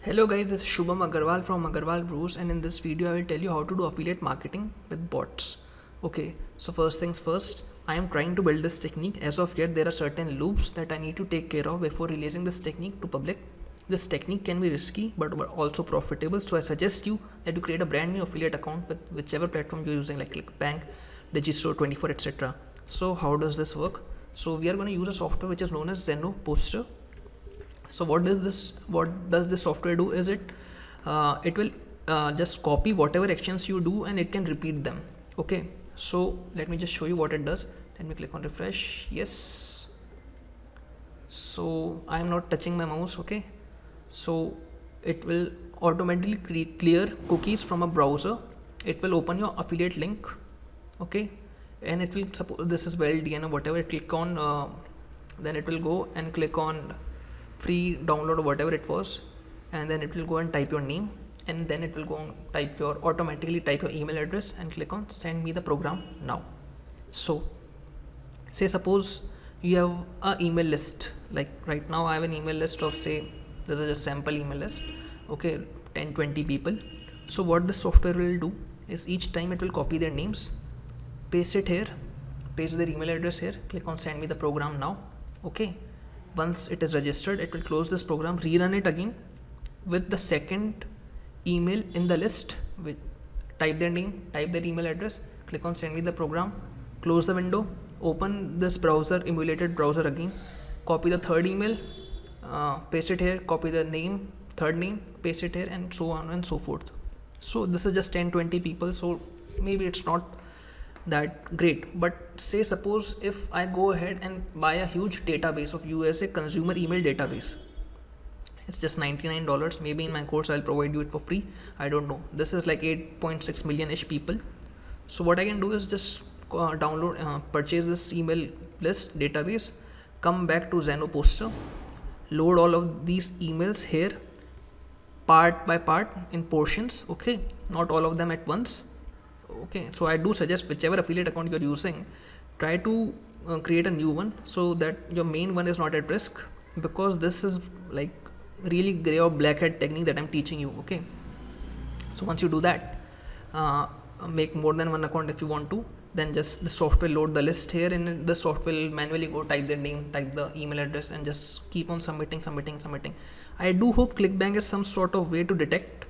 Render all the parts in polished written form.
Hello guys, this is Shubham Agarwal from Agarwal Bros, and in this video I will tell you how to do affiliate marketing with bots. Okay, so first things first, I am trying to build this technique. As of yet, there are certain loops that I need to take care of before releasing this technique to public. This technique can be risky but also profitable, so I suggest you that you create a brand new affiliate account with whichever platform you're using, like Clickbank, Digistore24, etc. So how does this work? So we are going to use a software which is known as Zeno Poster. So what does this software do is it will just copy whatever actions you do and it can repeat them. Okay, so let me just show you what it does. Let me click on refresh. Yes, so I am not touching my mouse. Okay, so it will automatically clear cookies from a browser. It will open your affiliate link. Okay, and it will suppose this is well DN or whatever. Click on then it will go and click on free download or whatever it was, and then it will go and type your name, and then it will go and automatically type your email address and click on send me the program now. So say suppose you have a email list, like right now I have an email list of, say this is a sample email list, okay, 10-20 people. So what this software will do is each time it will copy their names, paste it here, paste their email address here, click on send me the program now. Okay, once it is registered, it will close this program, rerun it again with the second email in the list, with type their name, type their email address, click on send me the program, close the window, open this browser, emulated browser again, copy the third email, paste it here, copy the name, third name, paste it here, and so on and so forth. So this is just 10-20 people, so maybe it's not that great, but say suppose if I go ahead and buy a huge database of USA consumer email database, it's just $99. Maybe in my course I'll provide you it for free, I don't know. This is like 8.6 million ish people. So what I can do is just purchase this email list database, come back to Zeno Poster, load all of these emails here part by part in portions. Okay, not all of them at once. Okay, so I do suggest whichever affiliate account you're using, try to create a new one so that your main one is not at risk, because this is like really gray or black hat technique that I'm teaching you. Okay, so once you do that, make more than one account if you want to, then just the software load the list here, and the software will manually go type their name, type the email address, and just keep on submitting. I do hope Clickbank is some sort of way to detect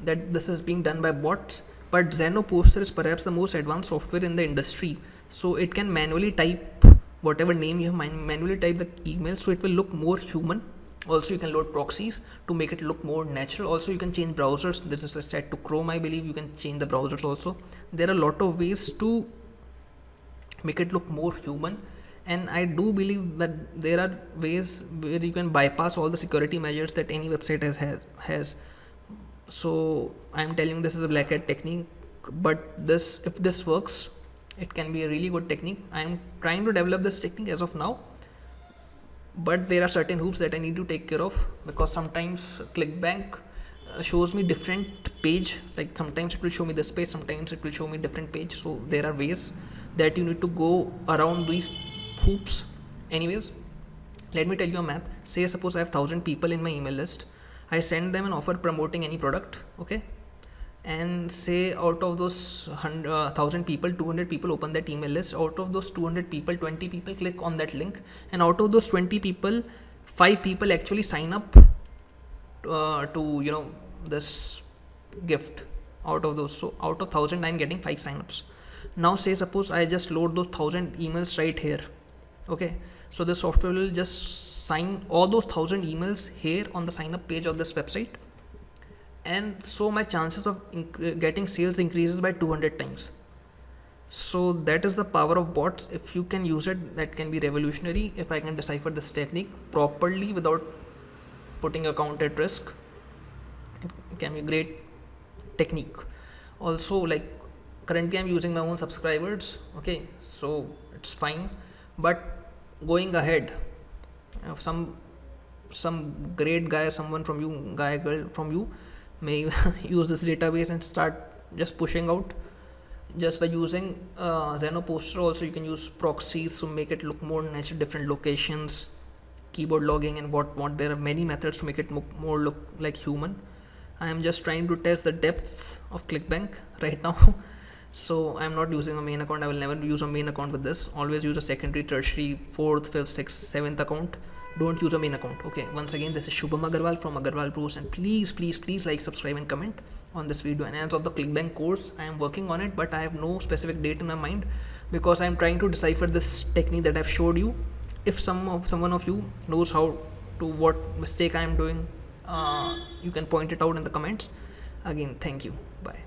that this is being done by bots, but Zeno Poster is perhaps the most advanced software in the industry, so it can manually type whatever name you have, manually type the email, so it will look more human. Also you can load proxies to make it look more natural. Also you can change browsers. This is set to Chrome, I believe. You can change the browsers also. There are a lot of ways to make it look more human, and I do believe that there are ways where you can bypass all the security measures that any website has. So I'm telling this is a black hat technique, but if this works, it can be a really good technique. I'm trying to develop this technique as of now, but there are certain hoops that I need to take care of, because sometimes Clickbank shows me different page, like sometimes it will show me this page, sometimes it will show me different page. So there are ways that you need to go around these hoops. Anyways, let me tell you a math. Say suppose I have 1,000 people in my email list, I send them an offer promoting any product. Okay, and say out of those 1,000 people, 200 people open that email list. Out of those 200 people, 20 people click on that link, and out of those 20 people, 5 people actually sign up to this gift. Out of those, so out of 1,000 I'm getting 5 signups. Now say suppose I just load those 1,000 emails right here. Okay, so the software will just sign all those 1,000 emails here on the sign up page of this website, and so my chances of getting sales increases by 200 times. So that is the power of bots. If you can use it, that can be revolutionary. If I can decipher this technique properly without putting your account at risk, it can be a great technique. Also, like currently I'm using my own subscribers. Okay, so it's fine, but going ahead, some great guy, someone from you, girl from you may use this database and start just pushing out just by using Zeno Poster. Also you can use proxies to make it look more natural, different locations, keyboard logging and what. There are many methods to make it more look like human. I am just trying to test the depths of Clickbank right now. So I'm not using a main account. I will never use a main account with this. Always use a secondary, tertiary, fourth, fifth, sixth, seventh account. Don't use a main account. Okay, once again, this is Shubham Agarwal from Agarwal Bros, and please like, subscribe and comment on this video. And as of the Clickbank course, I am working on it, but I have no specific date in my mind because I am trying to decipher this technique that I've showed you. If someone of you knows how to what mistake I am doing, you can point it out in the comments. Again, thank you. Bye.